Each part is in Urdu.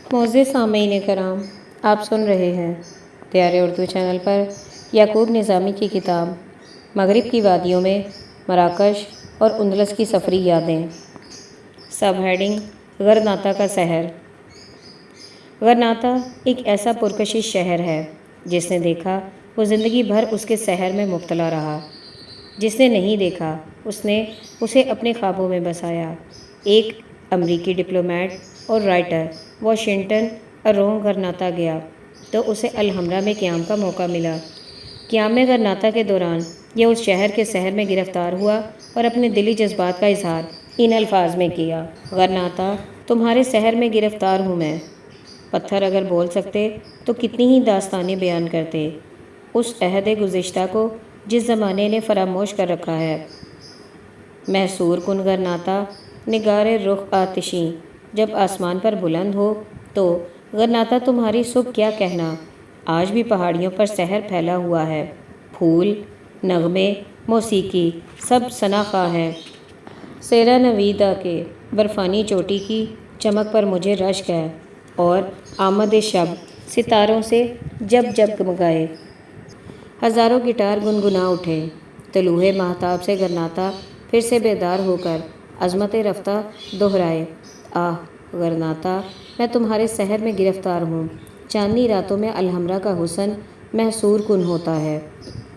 معزز سامعین کرام، آپ سن رہے ہیں پیارے اردو چینل پر یعقوب نظامی کی کتاب مغرب کی وادیوں میں مراکش اور اندلس کی سفری یادیں۔ سب ہیڈنگ غرناطہ کا سحر۔ غرناطہ ایک ایسا پرکشش شہر ہے جس نے دیکھا وہ زندگی بھر اس کے سحر میں مبتلا رہا، جس نے نہیں دیکھا اس نے اسے اپنے خوابوں میں بسایا۔ ایک امریکی ڈپلومیٹ اور رائٹر واشنگٹن اروم غرناطہ گیا تو اسے الحمرا میں قیام کا موقع ملا۔ قیام میں غرناطہ کے دوران یہ اس شہر کے سحر میں گرفتار ہوا اور اپنے دلی جذبات کا اظہار ان الفاظ میں کیا: غرناطہ، تمہارے سحر میں گرفتار ہوں میں۔ پتھر اگر بول سکتے تو کتنی ہی داستانیں بیان کرتے اس عہد گزشتہ کو جس زمانے نے فراموش کر رکھا ہے۔ محصور کن غرناطہ، نگار رخ آتشیں جب آسمان پر بلند ہو تو غرناطہ تمہاری صبح کیا کہنا، آج بھی پہاڑیوں پر سحر پھیلا ہوا ہے۔ پھول، نغمے، موسیقی سب ثناءخواں ہے۔ سیرا نویدہ کے برفانی چوٹی کی چمک پر مجھے رشک ہے اور آمد شب ستاروں سے جب جگمگائے۔ ہزاروں گٹار گنگنا اٹھے۔ طلوع ماہتاب سے غرناطہ پھر سے بیدار ہو کر عظمت رفتہ دہرائے: آہ غرناطہ، میں تمہارے سحر میں گرفتار ہوں۔ چاندنی راتوں میں الحمرا کا حسن محصور کن ہوتا ہے۔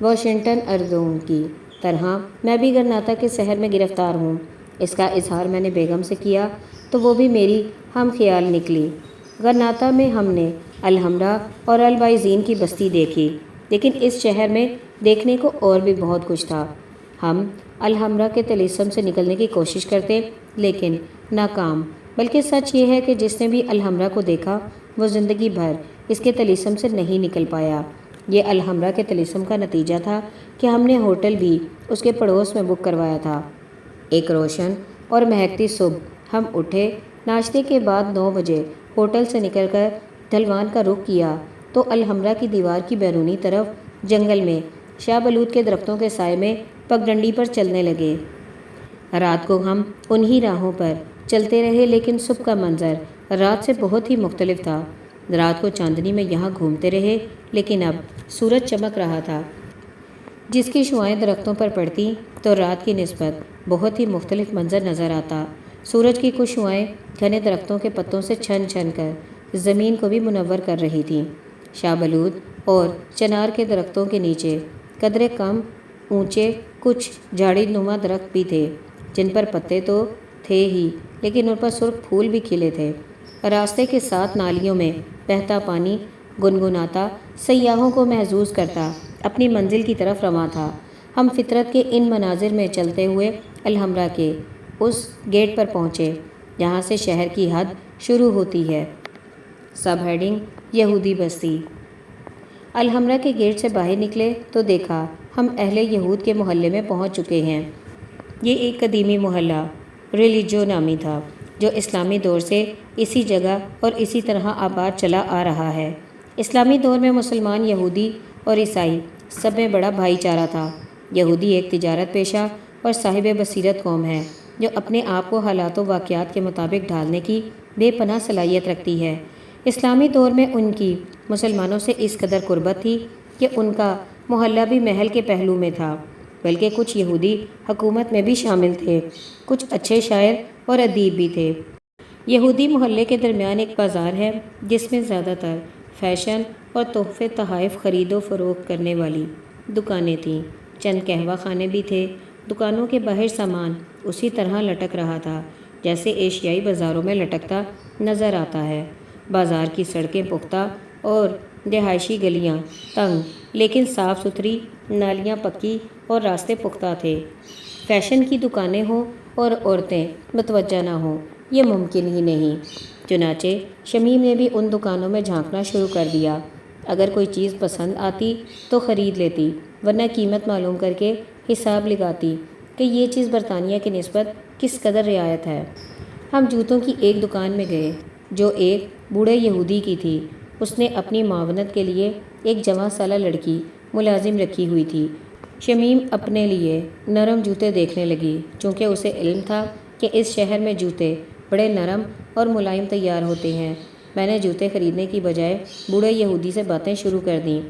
واشنگٹن اروم کی طرح میں بھی غرناطہ کے سحر میں گرفتار ہوں۔ اس کا اظہار میں نے بیگم سے کیا تو وہ بھی میری ہم خیال نکلی۔ غرناطہ میں ہم نے الحمرا اور الباعزین کی بستی دیکھی، لیکن اس شہر میں دیکھنے کو اور بھی بہت کچھ تھا۔ ہم الحمرا کے طلسم سے نکلنے کی کوشش کرتے لیکن ناکام، بلکہ سچ یہ ہے کہ جس نے بھی الحمرا کو دیکھا وہ زندگی بھر اس کے طلسم سے نہیں نکل پایا۔ یہ الحمرا کے طلسم کا نتیجہ تھا کہ ہم نے ہوٹل بھی اس کے پڑوس میں بک کروایا تھا۔ ایک روشن اور مہکتی صبح ہم اٹھے، ناشتے کے بعد 9 بجے ہوٹل سے نکل کر ڈھلوان کا رخ کیا تو الحمرا کی دیوار کی بیرونی طرف جنگل میں شاہ بلوط کے درختوں کے سائے میں پگڈنڈی پر چلنے لگے۔ رات کو ہم انہی راہوں پر چلتے رہے لیکن صبح کا منظر رات سے بہت ہی مختلف تھا۔ رات کو چاندنی میں یہاں گھومتے رہے لیکن اب سورج چمک رہا تھا، جس کی شعاعیں درختوں پر پڑتی تو رات کی نسبت بہت ہی مختلف منظر نظر آتا۔ سورج کی کچھ شعاعیں گھنے درختوں کے پتوں سے چھن چھن کر زمین کو بھی منور کر رہی تھیں۔ شاہ بلوط اور چنار کے درختوں کے نیچے قدرے کم اونچے کچھ جھاڑی نما درخت بھی تھے جن پر پتے تو تھے ہی لیکن ان پر سرخ پھول بھی کھلے تھے۔ راستے کے ساتھ نالیوں میں بہتا پانی گنگناتا سیاحوں کو محظوظ کرتا اپنی منزل کی طرف رواں تھا۔ ہم فطرت کے ان مناظر میں چلتے ہوئے الحمرا کے اس گیٹ پر پہنچے جہاں سے شہر کی حد شروع ہوتی ہے۔ سب ہیڈنگ یہودی بستی۔ الحمرا کے گیٹ سے باہر نکلے تو دیکھا ہم اہل یہود کے محلے میں پہنچ چکے ہیں۔ یہ ایک قدیمی محلہ ریلیجو نامی تھا جو اسلامی دور سے اسی جگہ اور اسی طرح آباد چلا آ رہا ہے۔ اسلامی دور میں مسلمان، یہودی اور عیسائی سب میں بڑا بھائی چارہ تھا۔ یہودی ایک تجارت پیشہ اور صاحب بصیرت قوم ہے جو اپنے آپ کو حالات و واقعات کے مطابق ڈھالنے کی بے پناہ صلاحیت رکھتی ہے۔ اسلامی دور میں ان کی مسلمانوں سے اس قدر قربت تھی کہ ان کا محلہ بھی محل کے پہلو میں تھا، بلکہ کچھ یہودی حکومت میں بھی شامل تھے، کچھ اچھے شاعر اور ادیب بھی تھے۔ یہودی محلے کے درمیان ایک بازار ہے جس میں زیادہ تر فیشن اور تحفے تحائف خرید و فروخت کرنے والی دکانیں تھیں۔ چند قہوہ خانے بھی تھے۔ دکانوں کے باہر سامان اسی طرح لٹک رہا تھا جیسے ایشیائی بازاروں میں لٹکتا نظر آتا ہے۔ بازار کی سڑکیں پختہ اور رہائشی گلیاں تنگ لیکن صاف ستھری، نالیاں پکی اور راستے پختہ تھے۔ فیشن کی دکانیں ہوں اور عورتیں متوجہ نہ ہوں، یہ ممکن ہی نہیں۔ چنانچہ شمیم نے بھی ان دکانوں میں جھانکنا شروع کر دیا۔ اگر کوئی چیز پسند آتی تو خرید لیتی، ورنہ قیمت معلوم کر کے حساب لگاتی کہ یہ چیز برطانیہ کی نسبت کس قدر رعایت ہے۔ ہم جوتوں کی ایک دکان میں گئے جو ایک بوڑھے یہودی کی تھی۔ اس نے اپنی معاونت کے لیے ایک جوان سالہ لڑکی ملازم رکھی ہوئی تھی۔ شمیم اپنے لیے نرم جوتے دیکھنے لگی چونکہ اسے علم تھا کہ اس شہر میں جوتے بڑے نرم اور ملائم تیار ہوتے ہیں۔ میں نے جوتے خریدنے کی بجائے بوڑھے یہودی سے باتیں شروع کر دیں،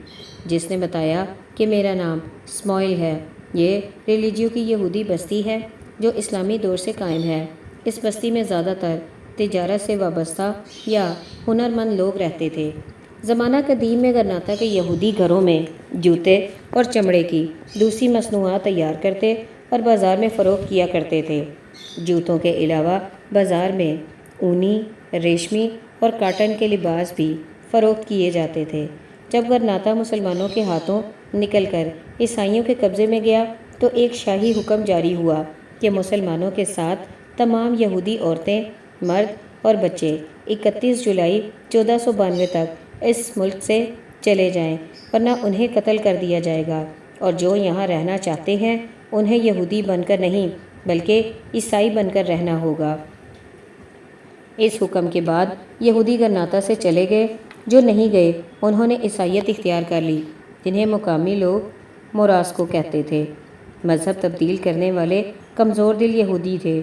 جس نے بتایا کہ میرا نام اسماعیل ہے۔ یہ ریلیجیو کی یہودی بستی ہے جو اسلامی دور سے قائم ہے۔ اس بستی میں زیادہ تر تجارت سے وابستہ یا ہنرمند لوگ رہتے تھے۔ زمانہ قدیم میں غرناطہ کے یہودی گھروں میں جوتے اور چمڑے کی دوسری مصنوعات تیار کرتے اور بازار میں فروخت کیا کرتے تھے۔ جوتوں کے علاوہ بازار میں اونی، ریشمی اور کاٹن کے لباس بھی فروخت کیے جاتے تھے۔ جب غرناطہ مسلمانوں کے ہاتھوں نکل کر عیسائیوں کے قبضے میں گیا تو ایک شاہی حکم جاری ہوا کہ مسلمانوں کے ساتھ تمام یہودی عورتیں، مرد اور بچے 31 جولائی 1492 تک اس ملک سے چلے جائیں، ورنہ انہیں قتل کر دیا جائے گا، اور جو یہاں رہنا چاہتے ہیں انہیں یہودی بن کر نہیں بلکہ عیسائی بن کر رہنا ہوگا۔ اس حکم کے بعد یہودی غرناطہ سے چلے گئے۔ جو نہیں گئے انہوں نے عیسائیت اختیار کر لی، جنہیں مقامی لوگ موراسکو کہتے تھے۔ مذہب تبدیل کرنے والے کمزور دل یہودی تھے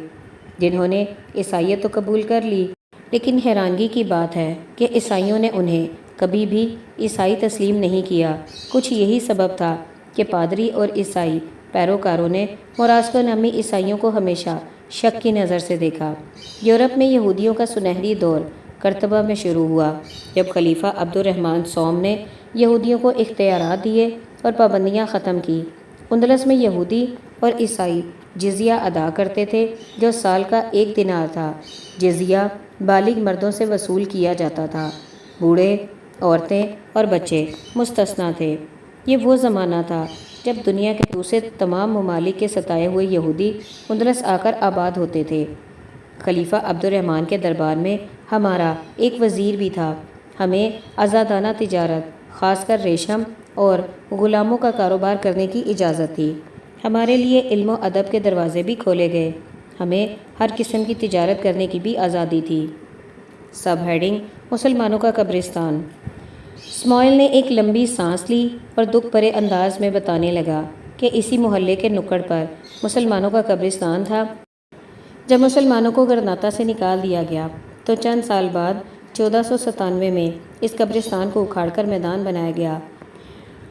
جنہوں نے عیسائیت تو قبول کر لی، لیکن حیرانگی کی بات ہے کہ عیسائیوں نے انہیں کبھی بھی عیسائی تسلیم نہیں کیا۔ کچھ یہی سبب تھا کہ پادری اور عیسائی پیروکاروں نے موراسکو نامی عیسائیوں کو ہمیشہ شک کی نظر سے دیکھا۔ یورپ میں یہودیوں کا سنہری دور قرطبہ میں شروع ہوا، جب خلیفہ عبد الرحمن سوم نے یہودیوں کو اختیارات دیے اور پابندیاں ختم کی۔ اندلس میں یہودی اور عیسائی جزیہ ادا کرتے تھے، جو سال کا 1 دینار تھا۔ جزیہ بالغ مردوں سے وصول کیا جاتا تھا، بوڑھے، عورتیں اور بچے مستثنیٰ تھے۔ یہ وہ زمانہ تھا جب دنیا کے دوسرے تمام ممالک کے ستائے ہوئے یہودی اندلس آ کر آباد ہوتے تھے۔ خلیفہ عبد الرحمن کے دربار میں ہمارا ایک وزیر بھی تھا۔ ہمیں آزادانہ تجارت، خاص کر ریشم اور غلاموں کا کاروبار کرنے کی اجازت تھی۔ ہمارے لیے علم و ادب کے دروازے بھی کھولے گئے۔ ہمیں ہر قسم کی تجارت کرنے کی بھی آزادی تھی۔ سب ہیڈنگ: مسلمانوں کا قبرستان۔ اسماعیل نے ایک لمبی سانس لی اور دکھ بھرے انداز میں بتانے لگا کہ اسی محلے کے نکڑ پر مسلمانوں کا قبرستان تھا۔ جب مسلمانوں کو غرناطہ سے نکال دیا گیا تو چند سال بعد 1497 میں اس قبرستان کو اکھاڑ کر میدان بنایا گیا،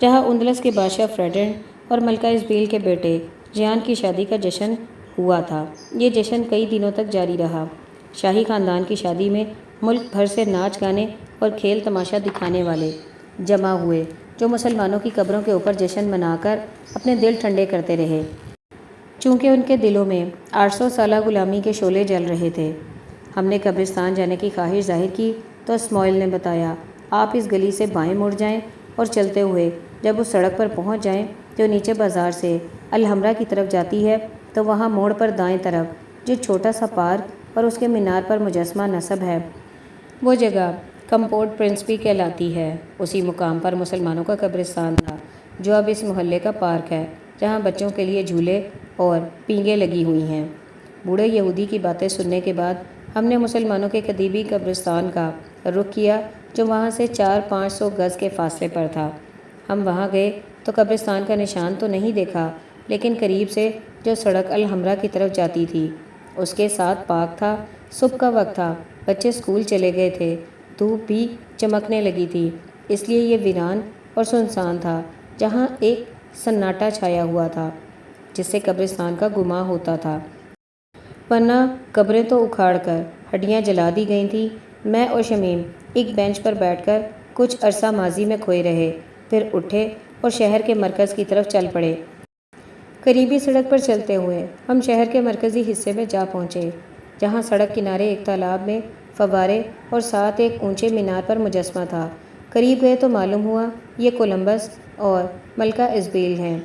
جہاں اندلس کے بادشاہ فریڈرنڈ اور ملکہ اسبیل کے بیٹے جیان کی شادی کا جشن ہوا تھا۔ یہ جشن کئی دنوں تک جاری رہا۔ شاہی خاندان کی شادی میں ملک بھر سے ناچ گانے اور کھیل تماشا دکھانے والے جمع ہوئے، جو مسلمانوں کی قبروں کے اوپر جشن منا کر اپنے دل ٹھنڈے کرتے رہے۔ چونکہ ان کے دلوں میں 800 سالہ غلامی کے شعلے جل رہے تھے۔ ہم نے قبرستان جانے کی خواہش ظاہر کی تو اسماعیل نے بتایا، آپ اس گلی سے بائیں مڑ جائیں اور چلتے ہوئے جب اس سڑک پر پہنچ جائیں جو نیچے بازار سے الحمرا کی طرف جاتی ہے تو وہاں موڑ پر دائیں طرف جو چھوٹا سا پارک اور اس کے مینار پر مجسمہ نصب ہے، وہ جگہ کمپورٹ پرنسپی کہلاتی ہے۔ اسی مقام پر مسلمانوں کا قبرستان تھا، جو اب اس محلے کا پارک ہے، جہاں بچوں کے لیے جھولے اور پینگیں لگی ہوئی ہیں۔ بوڑھے یہودی کی باتیں سننے کے بعد ہم نے مسلمانوں کے قدیمی قبرستان کا رخ کیا، جو وہاں سے 400-500 گز کے فاصلے پر تھا۔ ہم وہاں گئے تو قبرستان کا نشان تو نہیں دیکھا، لیکن قریب سے جو سڑک الحمرا کی طرف جاتی تھی اس کے ساتھ پاک تھا۔ صبح کا وقت تھا، بچے اسکول چلے گئے تھے، دھوپ بھی چمکنے لگی تھی، اس لیے یہ ویران اور سنسان تھا، جہاں ایک سناٹا چھایا ہوا تھا جس سے قبرستان کا گمان ہوتا تھا، ورنہ قبریں تو اکھاڑ کر ہڈیاں جلا دی گئی تھیں۔ میں اور شمیم ایک بینچ پر بیٹھ کر کچھ عرصہ ماضی میں کھوئے رہے، پھر اٹھے اور شہر کے مرکز کی طرف چل پڑے۔ قریبی سڑک پر چلتے ہوئے ہم شہر کے مرکزی حصے میں جا پہنچے، جہاں سڑک کنارے ایک تالاب میں فوارے اور ساتھ ایک اونچے مینار پر مجسمہ تھا۔ قریب گئے تو معلوم ہوا یہ کولمبس اور ملکہ اسبیل ہیں۔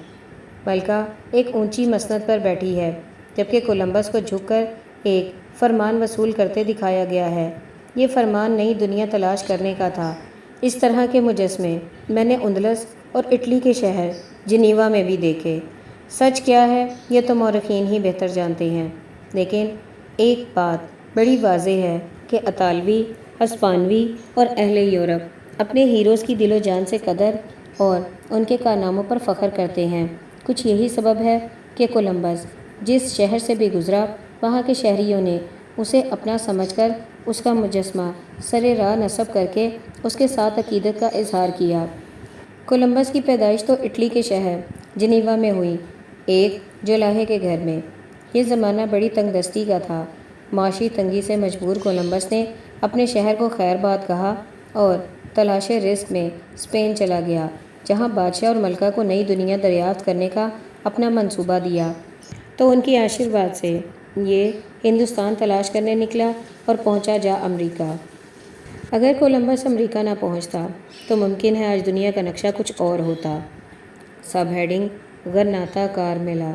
ملکہ ایک اونچی مسند پر بیٹھی ہے، جبکہ کولمبس کو جھک کر ایک فرمان وصول کرتے دکھایا گیا ہے۔ یہ فرمان نئی دنیا تلاش کرنے کا تھا۔ اس طرح کے مجسمے میں نے اندلس اور اٹلی کے شہر جنیوا میں بھی دیکھے۔ سچ کیا ہے یہ تو مورخین ہی بہتر جانتے ہیں، لیکن ایک بات بڑی واضح ہے کہ اطالوی، ہسپانوی اور اہل یورپ اپنے ہیروز کی دل و جان سے قدر اور ان کے کارناموں پر فخر کرتے ہیں۔ کچھ یہی سبب ہے کہ کولمبس جس شہر سے بھی گزرا، وہاں کے شہریوں نے اسے اپنا سمجھ کر اس کا مجسمہ سر راہ نصب کر کے اس کے ساتھ عقیدت کا اظہار کیا۔ کولمبس کی پیدائش تو اٹلی کے شہر جنیوا میں ہوئی، ایک جولاہے کے گھر میں۔ یہ زمانہ بڑی تنگ دستی کا تھا۔ معاشی تنگی سے مجبور کولمبس نے اپنے شہر کو خیر باد کہا اور تلاش رزق میں اسپین چلا گیا، جہاں بادشاہ اور ملکہ کو نئی دنیا دریافت کرنے کا اپنا منصوبہ دیا۔ تو ان کی آشیرواد سے یہ ہندوستان تلاش کرنے نکلا اور پہنچا جا امریکہ۔ اگر کولمبس امریکہ نہ پہنچتا تو ممکن ہے آج دنیا کا نقشہ کچھ اور ہوتا۔ Sub heading غرناطہ کارمیلا۔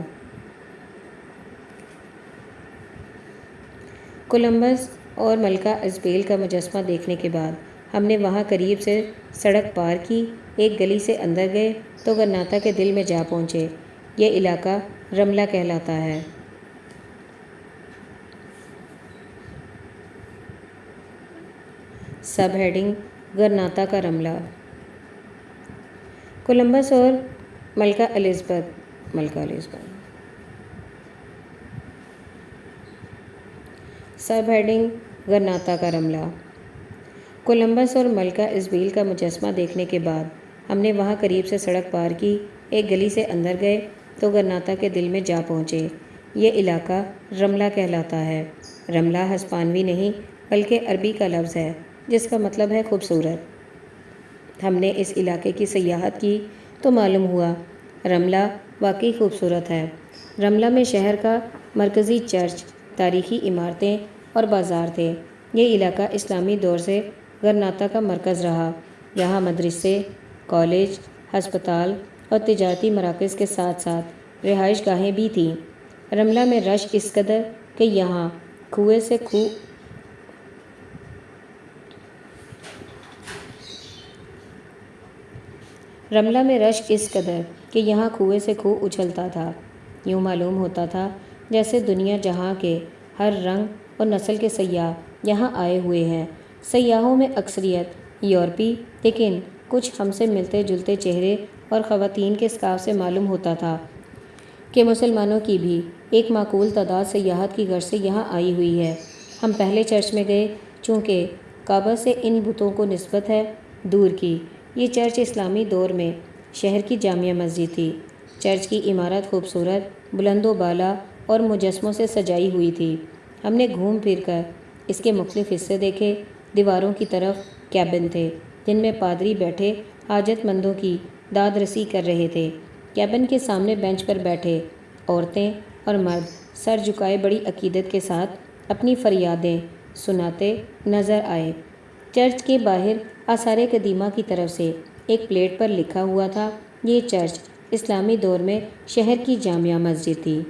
کولمبس اور ملکہ ازابیل کا مجسمہ دیکھنے کے بعد ہم نے وہاں قریب سے سڑک پار کی، ایک گلی سے اندر گئے تو غرناطہ کے دل میں جا پہنچے۔ یہ علاقہ رملہ کہلاتا ہے۔ سب ہیڈنگ غرناطہ کا رملہ۔ کولمبس اور ملکہ الزبتھ سب ہیڈنگ غرناطہ کا رملہ۔ کولمبس اور ملکہ ازابیل کا مجسمہ دیکھنے کے بعد ہم نے وہاں قریب سے سڑک پار کی، ایک گلی سے اندر گئے تو غرناطہ کے دل میں جا پہنچے۔ یہ علاقہ رملہ کہلاتا ہے۔ رملہ ہسپانوی نہیں بلکہ عربی کا لفظ ہے جس کا مطلب ہے خوبصورت۔ ہم نے اس علاقے کی سیاحت کی تو معلوم ہوا رملہ واقعی خوبصورت ہے۔ رملہ میں شہر کا مرکزی چرچ، تاریخی عمارتیں اور بازار تھے۔ یہ علاقہ اسلامی دور سے غرناطہ کا مرکز رہا۔ یہاں مدرسے، کالج، ہسپتال اور تجارتی مراکز کے ساتھ ساتھ رہائش گاہیں بھی تھیں۔ رملہ میں رش اس قدر کہ یہاں کنویں سے کھو اچھلتا تھا۔ یوں معلوم ہوتا تھا جیسے دنیا جہاں کے ہر رنگ اور نسل کے سیاح یہاں آئے ہوئے ہیں۔ سیاحوں میں اکثریت یورپی، لیکن کچھ ہم سے ملتے جلتے چہرے اور خواتین کے اسکارف سے معلوم ہوتا تھا کہ مسلمانوں کی بھی ایک معقول تعداد سیاحت کی غرض سے یہاں آئی ہوئی ہے۔ ہم پہلے چرچ میں گئے، چونکہ کعبہ سے ان بتوں کو نسبت ہے دور کی۔ یہ چرچ اسلامی دور میں شہر کی جامع مسجد تھی۔ چرچ کی عمارت خوبصورت، بلند و بالا اور مجسموں سے سجائی ہوئی تھی۔ ہم نے گھوم پھر کر اس کے مختلف حصے دیکھے۔ دیواروں کی طرف کیبن تھے جن میں پادری بیٹھے حاجت مندوں کی داد رسی کر رہے تھے۔ کیبن کے سامنے بینچ پر بیٹھے عورتیں اور مرد سر جھکائے بڑی عقیدت کے ساتھ اپنی فریادیں سناتے نظر آئے۔ چرچ کے باہر آثار قدیمہ کی طرف سے ایک پلیٹ پر لکھا ہوا تھا، یہ چرچ اسلامی دور میں شہر کی جامع مسجد تھی۔